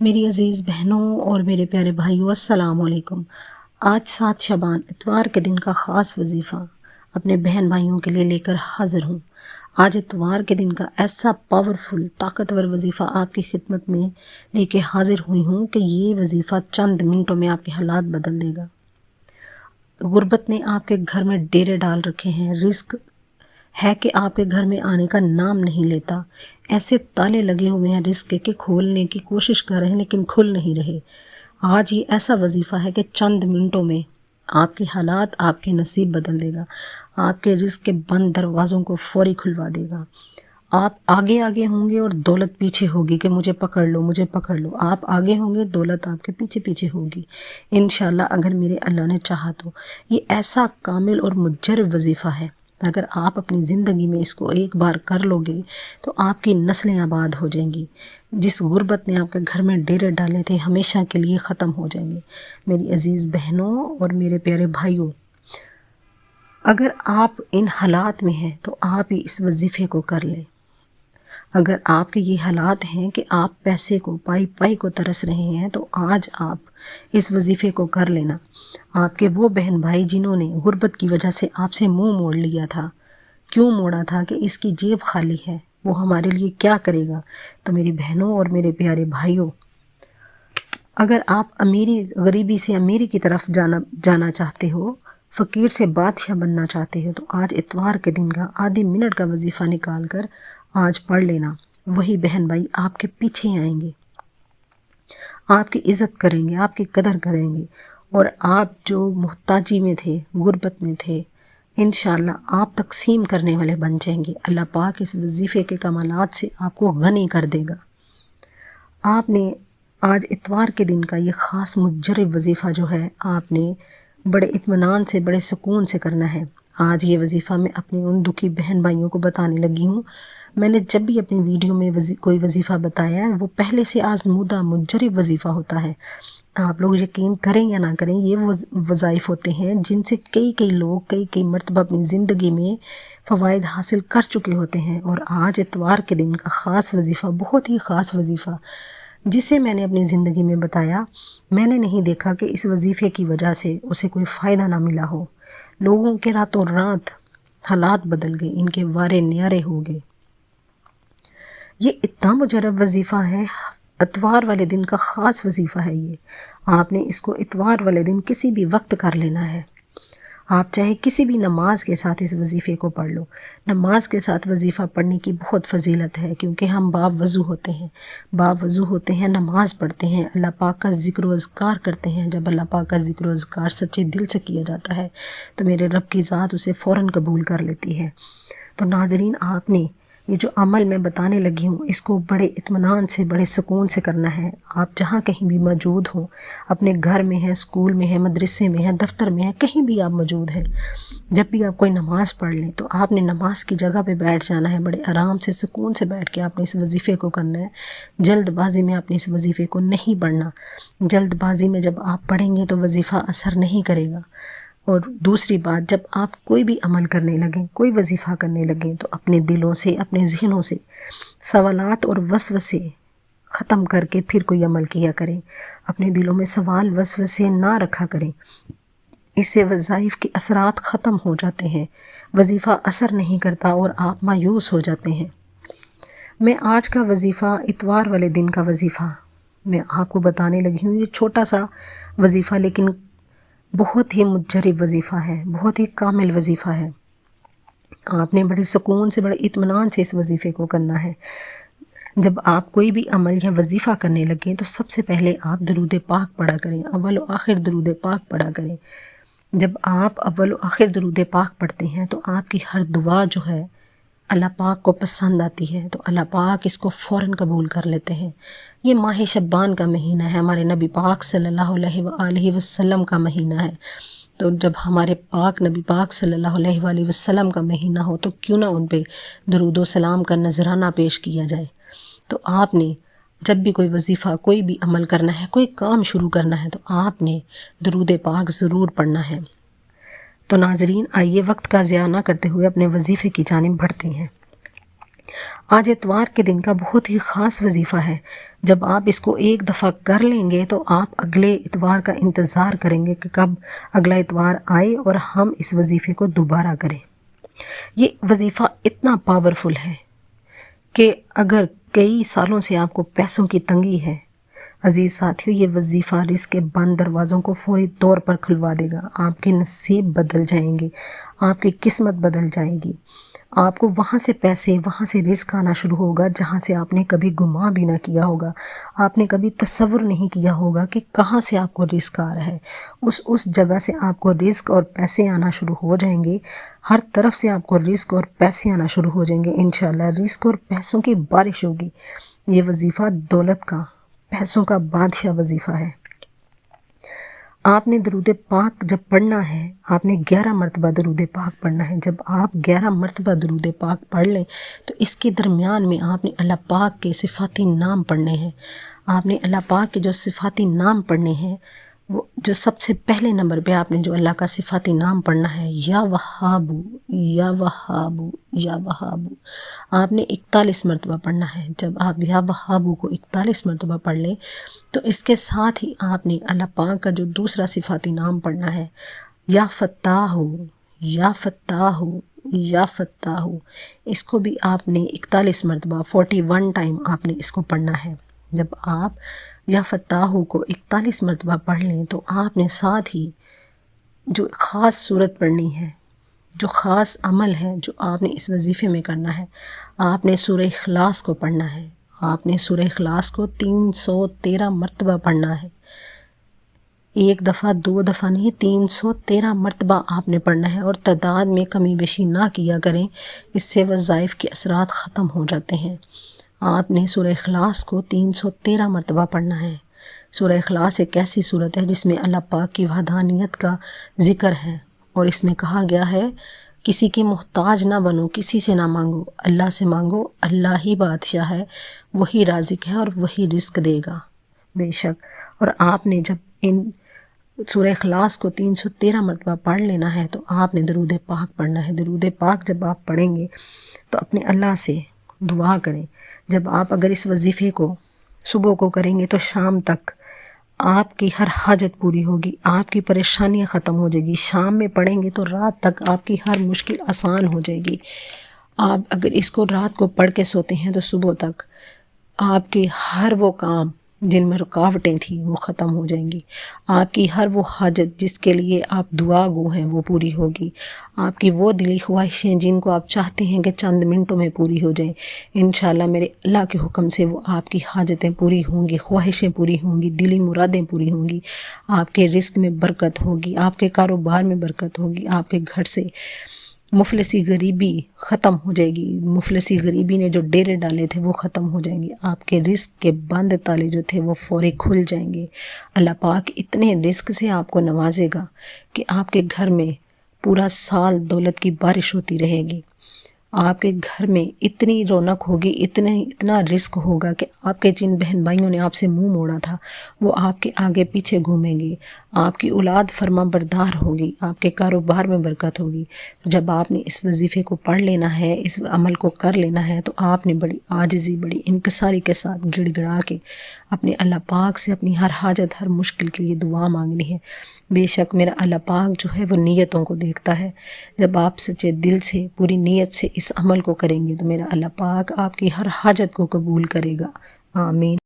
میری عزیز بہنوں اور میرے پیارے بھائیوں، السلام علیکم۔ آج 7 شعبان اتوار کے دن کا خاص وظیفہ اپنے بہن بھائیوں کے لیے لے کر حاضر ہوں۔ آج اتوار کے دن کا ایسا پاورفل طاقتور وظیفہ آپ کی خدمت میں لے کے حاضر ہوئی ہوں کہ یہ وظیفہ چند منٹوں میں آپ کے حالات بدل دے گا۔ غربت نے آپ کے گھر میں ڈیرے ڈال رکھے ہیں، رزق ہے کہ آپ کے گھر میں آنے کا نام نہیں لیتا، ایسے تالے لگے ہوئے ہیں رزق کے کھولنے کی کوشش کر رہے ہیں لیکن کھل نہیں رہے۔ آج یہ ایسا وظیفہ ہے کہ چند منٹوں میں آپ کے حالات، آپ کے نصیب بدل دے گا، آپ کے رزق کے بند دروازوں کو فوری کھلوا دے گا۔ آپ آگے آگے ہوں گے اور دولت پیچھے ہوگی کہ مجھے پکڑ لو، مجھے پکڑ لو۔ آپ آگے ہوں گے، دولت آپ کے پیچھے پیچھے ہوگی انشاءاللہ، اگر میرے اللہ نے چاہا تو۔ یہ ایسا کامل اور مجرب وظیفہ ہے، اگر آپ اپنی زندگی میں اس کو ایک بار کر لو گے تو آپ کی نسلیں آباد ہو جائیں گی۔ جس غربت نے آپ کے گھر میں ڈیرے ڈالے تھے ہمیشہ کے لیے ختم ہو جائیں گے۔ میری عزیز بہنوں اور میرے پیارے بھائیوں، اگر آپ ان حالات میں ہیں تو آپ ہی اس وظیفے کو کر لیں۔ اگر آپ کے یہ حالات ہیں کہ آپ پیسے کو پائی پائی کو ترس رہے ہیں تو آج آپ اس وظیفے کو کر لینا۔ آپ کے وہ بہن بھائی جنہوں نے غربت کی وجہ سے آپ سے منہ موڑ لیا تھا، کیوں موڑا تھا کہ اس کی جیب خالی ہے، وہ ہمارے لیے کیا کرے گا، تو میری بہنوں اور میرے پیارے بھائیوں، اگر آپ غریبی سے امیری کی طرف جانا چاہتے ہو، فقیر سے بادشاہ بننا چاہتے ہو، تو آج اتوار کے دن کا آدھی منٹ کا وظیفہ نکال کر آج پڑھ لینا۔ وہی بہن بھائی آپ کے پیچھے آئیں گے، آپ کی عزت کریں گے، آپ کی قدر کریں گے، اور آپ جو محتاجی میں تھے، غربت میں تھے، انشاءاللہ آپ تقسیم کرنے والے بن جائیں گے۔ اللہ پاک اس وظیفے کے کمالات سے آپ کو غنی کر دے گا۔ آپ نے آج اتوار کے دن کا یہ خاص مجرب وظیفہ جو ہے، آپ نے بڑے اطمینان سے، بڑے سکون سے کرنا ہے۔ آج یہ وظیفہ میں اپنے ان دکھی بہن بھائیوں کو بتانے لگی ہوں۔ میں نے جب بھی اپنی ویڈیو میں کوئی وظیفہ بتایا ہے، وہ پہلے سے آزمودہ مجرب وظیفہ ہوتا ہے۔ آپ لوگ یقین کریں یا نہ کریں، یہ وظائف ہوتے ہیں جن سے کئی لوگ کئی مرتبہ اپنی زندگی میں فوائد حاصل کر چکے ہوتے ہیں۔ اور آج اتوار کے دن کا خاص وظیفہ، بہت ہی خاص وظیفہ جسے میں نے اپنی زندگی میں بتایا، میں نے نہیں دیکھا کہ اس وظیفے کی وجہ سے اسے کوئی فائدہ نہ ملا ہو۔ لوگوں کے راتوں رات حالات بدل گئے، ان کے وارے نیارے ہو گئے۔ یہ اتنا مجرب وظیفہ ہے، اتوار والے دن کا خاص وظیفہ ہے یہ۔ آپ نے اس کو اتوار والے دن کسی بھی وقت کر لینا ہے۔ آپ چاہے کسی بھی نماز کے ساتھ اس وظیفے کو پڑھ لو۔ نماز کے ساتھ وظیفہ پڑھنے کی بہت فضیلت ہے، کیونکہ ہم باوضو ہوتے ہیں، نماز پڑھتے ہیں، اللہ پاک کا ذکر و اذکار کرتے ہیں۔ جب اللہ پاک کا ذکر و اذکار سچے دل سے کیا جاتا ہے تو میرے رب کی ذات اسے فوراً قبول کر لیتی ہے۔ تو ناظرین، آپ نے یہ جو عمل میں بتانے لگی ہوں، اس کو بڑے اطمینان سے، بڑے سکون سے کرنا ہے۔ آپ جہاں کہیں بھی موجود ہوں، اپنے گھر میں ہیں، اسکول میں ہیں، مدرسے میں ہیں، دفتر میں ہیں، کہیں بھی آپ موجود ہیں، جب بھی آپ کوئی نماز پڑھ لیں تو آپ نے نماز کی جگہ پہ بیٹھ جانا ہے، بڑے آرام سے، سکون سے بیٹھ کے آپ نے اس وظیفے کو کرنا ہے۔ جلد بازی میں آپ نے اس وظیفے کو نہیں پڑھنا۔ جلد بازی میں جب آپ پڑھیں گے تو وظیفہ اثر نہیں کرے گا۔ اور دوسری بات، جب آپ کوئی بھی عمل کرنے لگیں، کوئی وظیفہ کرنے لگیں، تو اپنے دلوں سے، اپنے ذہنوں سے سوالات اور وسوسے ختم کر کے پھر کوئی عمل کیا کریں۔ اپنے دلوں میں سوال وسوسے نہ رکھا کریں، اس سے وظائف کے اثرات ختم ہو جاتے ہیں، وظیفہ اثر نہیں کرتا اور آپ مایوس ہو جاتے ہیں۔ میں آج کا وظیفہ، اتوار والے دن کا وظیفہ میں آپ کو بتانے لگی ہوں۔ یہ چھوٹا سا وظیفہ لیکن بہت ہی مجرب وظیفہ ہے، بہت ہی کامل وظیفہ ہے۔ آپ نے بڑے سکون سے، بڑے اطمینان سے اس وظیفے کو کرنا ہے۔ جب آپ کوئی بھی عمل یا وظیفہ کرنے لگیں تو سب سے پہلے آپ درود پاک پڑھا کریں، اول و آخر درود پاک پڑھا کریں۔ جب آپ اول و آخر درود پاک پڑھتے ہیں تو آپ کی ہر دعا جو ہے اللہ پاک کو پسند آتی ہے، تو اللہ پاک اس کو فوراً قبول کر لیتے ہیں۔ یہ ماہ شعبان کا مہینہ ہے، ہمارے نبی پاک صلی اللہ علیہ وآلہ وسلم کا مہینہ ہے۔ تو جب ہمارے پاک نبی پاک صلی اللہ علیہ وآلہ وسلم کا مہینہ ہو تو کیوں نہ ان پہ درود و سلام کا نذرانہ پیش کیا جائے۔ تو آپ نے جب بھی کوئی وظیفہ، کوئی بھی عمل کرنا ہے، کوئی کام شروع کرنا ہے، تو آپ نے درود پاک ضرور پڑھنا ہے۔ تو ناظرین، آئیے وقت کا ضیاع نہ کرتے ہوئے اپنے وظیفے کی جانب بڑھتے ہیں۔ آج اتوار کے دن کا بہت ہی خاص وظیفہ ہے۔ جب آپ اس کو ایک دفعہ کر لیں گے تو آپ اگلے اتوار کا انتظار کریں گے کہ کب اگلا اتوار آئے اور ہم اس وظیفے کو دوبارہ کریں۔ یہ وظیفہ اتنا پاورفل ہے کہ اگر کئی سالوں سے آپ کو پیسوں کی تنگی ہے، عزیز ساتھیو، یہ وظیفہ رزق کے بند دروازوں کو فوری طور پر کھلوا دے گا۔ آپ کے نصیب بدل جائیں گے، آپ کی قسمت بدل جائے گی۔ آپ کو وہاں سے پیسے، وہاں سے رزق آنا شروع ہوگا جہاں سے آپ نے کبھی گمان بھی نہ کیا ہوگا۔ آپ نے کبھی تصور نہیں کیا ہوگا کہ کہاں سے آپ کو رزق آ رہا ہے۔ اس جگہ سے آپ کو رزق اور پیسے آنا شروع ہو جائیں گے۔ ہر طرف سے آپ کو رزق اور پیسے آنا شروع ہو جائیں گے۔ انشاءاللہ رزق اور پیسوں کی بارش ہوگی۔ یہ وظیفہ دولت کا، پیسوں کا بادشاہ وظیفہ ہے۔ آپ نے درود پاک جب پڑھنا ہے، آپ نے 11 مرتبہ درود پاک پڑھنا ہے۔ جب آپ 11 مرتبہ درود پاک پڑھ لیں تو اس کے درمیان میں آپ نے اللہ پاک کے صفاتی نام پڑھنے ہیں۔ آپ نے اللہ پاک کے جو صفاتی نام پڑھنے ہیں، وہ جو سب سے پہلے نمبر پہ آپ نے جو اللہ کا صفاتی نام پڑھنا ہے، یا وہابو، یا وہابو، یا وہابو، آپ نے 41 مرتبہ پڑھنا ہے۔ جب آپ یا وہابو کو 41 مرتبہ پڑھ لیں تو اس کے ساتھ ہی آپ نے اللہ پاک کا جو دوسرا صفاتی نام پڑھنا ہے، یا فتاح، یا فتاح، یا فتاح، اس کو بھی آپ نے 41 مرتبہ 41 ٹائم آپ نے اس کو پڑھنا ہے۔ جب آپ یا فتاح کو 41 مرتبہ پڑھ لیں تو آپ نے ساتھ ہی جو خاص صورت پڑھنی ہے، جو خاص عمل ہے جو آپ نے اس وظیفے میں کرنا ہے، آپ نے سورہ اخلاص کو پڑھنا ہے۔ آپ نے سورہ اخلاص کو 313 مرتبہ پڑھنا ہے۔ ایک دفعہ، دو دفعہ نہیں، 313 مرتبہ آپ نے پڑھنا ہے، اور تعداد میں کمی بیشی نہ کیا کریں، اس سے وظائف کے اثرات ختم ہو جاتے ہیں۔ آپ نے سورہ اخلاص کو 313 مرتبہ پڑھنا ہے۔ سورہ اخلاص ایک ایسی صورت ہے جس میں اللہ پاک کی وحدانیت کا ذکر ہے، اور اس میں کہا گیا ہے کسی کے محتاج نہ بنو، کسی سے نہ مانگو، اللہ سے مانگو، اللہ ہی بادشاہ ہے، وہی رازق ہے اور وہی رزق دے گا بے شک۔ اور آپ نے جب ان سورہ اخلاص کو 313 مرتبہ پڑھ لینا ہے تو آپ نے درود پاک پڑھنا ہے۔ درود پاک جب آپ پڑھیں گے تو اپنے اللہ سے دعا کریں۔ جب آپ اگر اس وظیفے کو صبح کو کریں گے تو شام تک آپ کی ہر حاجت پوری ہوگی، آپ کی پریشانیاں ختم ہو جائے گی۔ شام میں پڑھیں گے تو رات تک آپ کی ہر مشکل آسان ہو جائے گی۔ آپ اگر اس کو رات کو پڑھ کے سوتے ہیں تو صبح تک آپ کے ہر وہ کام جن میں رکاوٹیں تھیں وہ ختم ہو جائیں گی۔ آپ کی ہر وہ حاجت جس کے لیے آپ دعا گو ہیں وہ پوری ہوگی۔ آپ کی وہ دلی خواہشیں جن کو آپ چاہتے ہیں کہ چند منٹوں میں پوری ہو جائیں، انشاءاللہ میرے اللہ کے حکم سے وہ آپ کی حاجتیں پوری ہوں گی، خواہشیں پوری ہوں گی، دلی مرادیں پوری ہوں گی۔ آپ کے رزق میں برکت ہوگی، آپ کے کاروبار میں برکت ہوگی، آپ کے گھر سے مفلسی غریبی ختم ہو جائے گی۔ مفلسی غریبی نے جو ڈیرے ڈالے تھے وہ ختم ہو جائیں گے۔ آپ کے رزق کے بند تالے جو تھے وہ فوری کھل جائیں گے۔ اللہ پاک اتنے رزق سے آپ کو نوازے گا کہ آپ کے گھر میں پورا سال دولت کی بارش ہوتی رہے گی۔ آپ کے گھر میں اتنی رونق ہوگی، اتنا رزق ہوگا کہ آپ کے جن بہن بھائیوں نے آپ سے منہ موڑا تھا وہ آپ کے آگے پیچھے گھومیں گے۔ آپ کی اولاد فرما بردار ہوگی، آپ کے کاروبار میں برکت ہوگی۔ جب آپ نے اس وظیفے کو پڑھ لینا ہے، اس عمل کو کر لینا ہے تو آپ نے بڑی عاجزی، بڑی انکساری کے ساتھ گڑ گڑا کے اپنے اللہ پاک سے اپنی ہر حاجت، ہر مشکل کے لیے دعا مانگنی ہے۔ بے شک میرا اللہ پاک جو ہے وہ نیتوں کو دیکھتا ہے۔ جب آپ سچے دل سے، پوری نیت سے اس عمل کو کریں گے تو میرا اللہ پاک آپ کی ہر حاجت کو قبول کرے گا۔ آمین۔